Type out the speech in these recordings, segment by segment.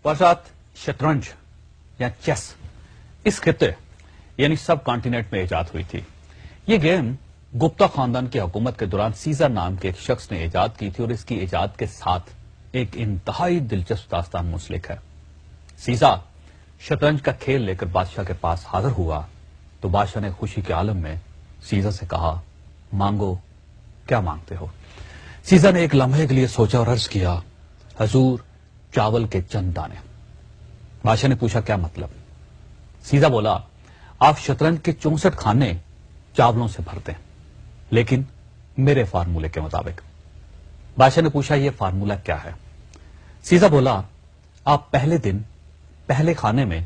وسعت شطرنج یا چیس اس خطے یعنی سب کانٹیننٹ میں ایجاد ہوئی تھی. یہ گیم گپتا خاندان کی حکومت کے دوران سیزر نام کے ایک شخص نے ایجاد کی تھی اور اس کی ایجاد کے ساتھ ایک انتہائی دلچسپ داستان منسلک ہے. سیزر شطرنج کا کھیل لے کر بادشاہ کے پاس حاضر ہوا تو بادشاہ نے خوشی کے عالم میں سیزر سے کہا، مانگو، کیا مانگتے ہو؟ سیزر نے ایک لمحے کے لیے سوچا اور عرض کیا، حضور، چاول کے چند دانے. بادشاہ نے پوچھا، کیا مطلب؟ سیزر بولا، آپ شطرنج کے 64 خانے چاولوں سے بھرتے ہیں لیکن میرے فارمولے کے مطابق. بادشاہ نے پوچھا، یہ فارمولہ کیا ہے؟ سیزر بولا، آپ پہلے دن پہلے کھانے میں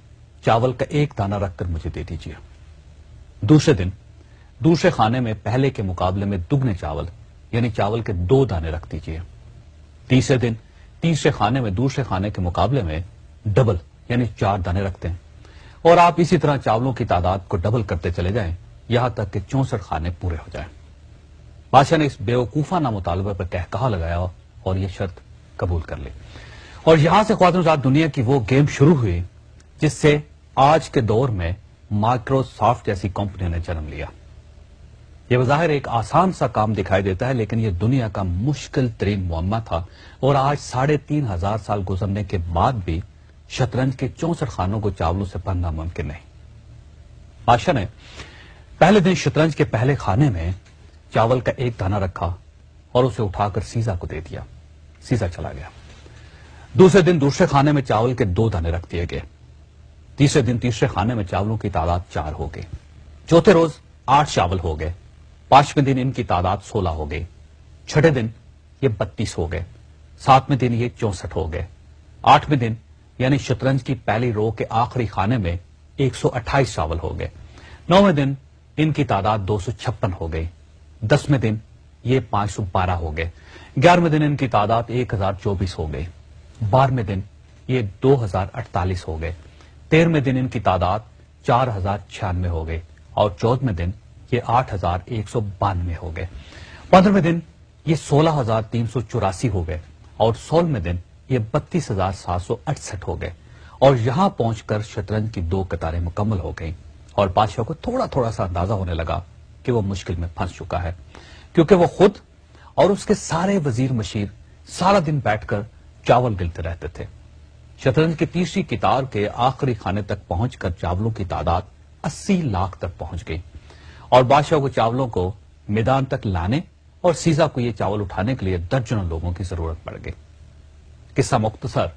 چاول کا ایک دانہ رکھ کر مجھے دے دیجیے، دوسرے دن دوسرے کھانے میں پہلے کے مقابلے میں دگنے چاول یعنی چاول کے 2 دانے رکھ دیجیے، تیسرے دن تیسرے کھانے میں دوسرے کھانے کے مقابلے میں ڈبل یعنی 4 دانے رکھتے ہیں، اور آپ اسی طرح چاولوں کی تعداد کو ڈبل کرتے چلے جائیں یہاں تک کہ 64 کھانے پورے ہو جائیں. بادشاہ نے اس بیوقوفانہ مطالبے پر کہا لگایا اور یہ شرط قبول کر لی. اور یہاں سے خواتین حضرات دنیا کی وہ گیم شروع ہوئی جس سے آج کے دور میں مائکروسافٹ جیسی کمپنی نے جنم لیا. یہ بظاہر ایک آسان سا کام دکھائی دیتا ہے لیکن یہ دنیا کا مشکل ترین معمہ تھا، اور آج 3500 سال گزرنے کے بعد بھی شطرنج کے 64 خانوں کو چاولوں سے بھرنا ممکن نہیں. بادشاہ نے پہلے دن شطرنج کے پہلے کھانے میں چاول کا ایک دانہ رکھا اور اسے اٹھا کر سیزر کو دے دیا. سیزر چلا گیا. دوسرے دن دوسرے کھانے میں چاول کے 2 دانے رکھ دیے گئے. تیسرے دن تیسرے کھانے میں چاولوں کی تعداد 4 ہو گئی. چوتھے روز 8 چاول ہو گئے. پانچویں دن ان کی تعداد 16 ہو گئی. چھٹے دن یہ 32 ہو گئے. ساتویں دن یہ 64 ہو گئے. آٹھویں دن یعنی شطرنج کی پہلی رو کے آخری کھانے میں 128 چاول ہو گئے. نویں دن ان کی تعداد 256 ہو گئی. 10ویں دن یہ 512 ہو گئے. 11ویں دن ان کی تعداد 1024 ہو گئی. 12ویں دن یہ 2048 ہو گئے. 13ویں دن ان کی تعداد 4096 ہو گئی اور 14ویں دن یہ 8192 ہو گئے. 15ویں دن یہ 16384 ہو گئے اور 16ویں دن یہ 32768 ہو گئے. اور یہاں پہنچ کر شطرنج کی 2 قطاریں مکمل ہو گئیں اور بادشاہ کو تھوڑا سا اندازہ ہونے لگا کہ وہ مشکل میں پھنس چکا ہے، کیونکہ وہ خود اور اس کے سارے وزیر مشیر سارا دن بیٹھ کر چاول گلتے رہتے تھے. شطرنج کی تیسری قطار کے آخری کھانے تک پہنچ کر چاولوں کی تعداد 80 لاکھ تک پہنچ گئی اور بادشاہ کو چاولوں کو میدان تک لانے اور سیزر کو یہ چاول اٹھانے کے لیے درجنوں لوگوں کی ضرورت پڑ گئی. قصہ مختصر،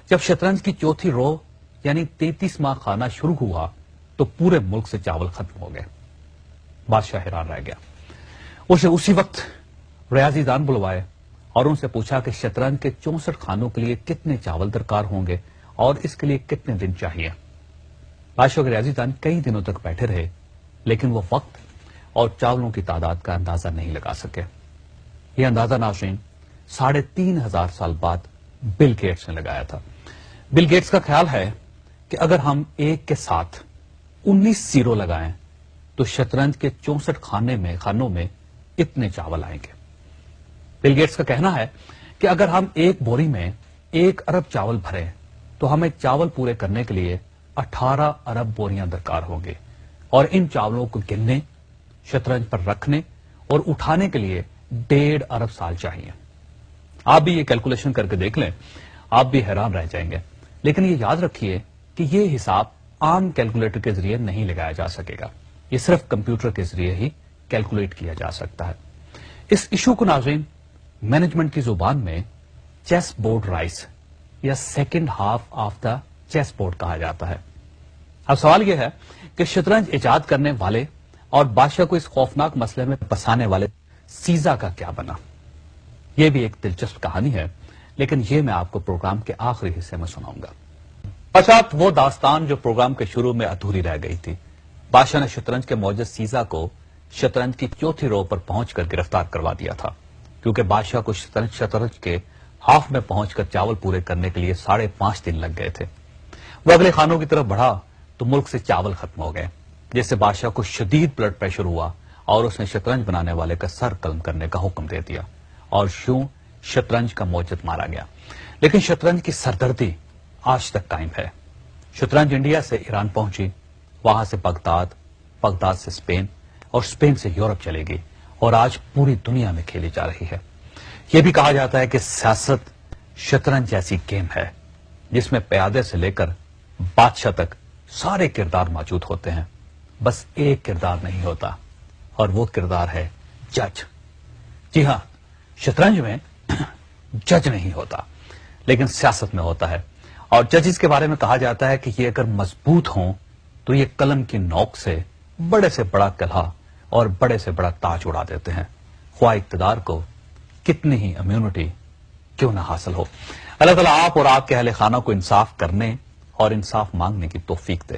جب شطرنج کی چوتھی رو یعنی 33واں خانہ شروع ہوا تو پورے ملک سے چاول ختم ہو گئے. بادشاہ حیران رہ گیا. اسے اسی وقت ریاضی دان بلوائے اور ان سے پوچھا کہ شطرنج کے 64 خانوں کے لیے کتنے چاول درکار ہوں گے اور اس کے لیے کتنے دن چاہیے. بادشاہ کے ریاضی دان کئی دنوں تک بیٹھے رہے لیکن وہ وقت اور چاولوں کی تعداد کا اندازہ نہیں لگا سکے. یہ اندازہ ناظرین 3500 سال بعد بل گیٹس نے لگایا تھا. بل گیٹس کا خیال ہے کہ اگر ہم ایک کے ساتھ 19 زیرو لگائیں تو شطرنج کے 64 خانوں میں اتنے چاول آئیں گے. بل گیٹس کا کہنا ہے کہ اگر ہم ایک بوری میں 1 ارب چاول بھریں تو ہمیں چاول پورے کرنے کے لیے 18 ارب بوریاں درکار ہوں گے اور ان چاولوں کو گننے، شطرنج پر رکھنے اور اٹھانے کے لیے 1.5 ارب سال چاہیے. آپ بھی یہ کیلکولیشن کر کے دیکھ لیں، آپ بھی حیران رہ جائیں گے. لیکن یہ یاد رکھیے کہ یہ حساب عام کیلکولیٹر کے ذریعے نہیں لگایا جا سکے گا، یہ صرف کمپیوٹر کے ذریعے ہی کیلکولیٹ کیا جا سکتا ہے. اس ایشو کو ناظرین مینجمنٹ کی زبان میں چیس بورڈ رائس یا second half of the chess board کہا جاتا ہے. اب سوال یہ ہے کہ شطرنج ایجاد کرنے والے اور بادشاہ کو اس خوفناک مسئلے میں پھنسانے والے سیزر کا کیا بنا؟ یہ بھی ایک دلچسپ کہانی ہے لیکن یہ میں آپ کو پروگرام کے آخری حصے میں سناؤں گا. بادشاہ وہ داستان جو پروگرام کے شروع میں ادھوری رہ گئی تھی. بادشاہ نے شطرنج کے موجز سیزر کو شطرنج کی چوتھی رو پر پہنچ کر گرفتار کروا دیا تھا کیونکہ بادشاہ کو شطرنج کے ہاف میں پہنچ کر چاول پورے کرنے کے لیے 5.5 دن لگ گئے تھے. وہ اگلے خانوں کی طرف بڑھا تو ملک سے چاول ختم ہو گئے جس سے بادشاہ کو شدید بلڈ پریشر ہوا اور اس نے شطرنج بنانے والے کا سر قلم کرنے کا حکم دے دیا اور یوں شطرنج کا موجد مارا گیا. لیکن شطرنج کی سردردی آج تک قائم ہے۔ شطرنج انڈیا سے ایران پہنچی، وہاں سے بغداد، بغداد سے اسپین اور اسپین سے یورپ چلے گی اور آج پوری دنیا میں کھیلی جا رہی ہے۔ یہ بھی کہا جاتا ہے کہ سیاست شطرنج جیسی گیم ہے جس میں پیادے سے لے کر بادشاہ تک سارے کردار موجود ہوتے ہیں، بس ایک کردار نہیں ہوتا اور وہ کردار ہے جج۔ جی ہاں، شطرنج میں جج نہیں ہوتا لیکن سیاست میں ہوتا ہے، اور ججز کے بارے میں کہا جاتا ہے کہ یہ اگر مضبوط ہوں تو یہ قلم کی نوک سے بڑے سے بڑا قلعہ اور بڑے سے بڑا تاج اڑا دیتے ہیں، خواہ اقتدار کو کتنی ہی امیونٹی کیوں نہ حاصل ہو۔ اللہ تعالیٰ آپ اور آپ کے اہل خانہ کو انصاف کرنے اور انصاف مانگنے کی توفیق دے۔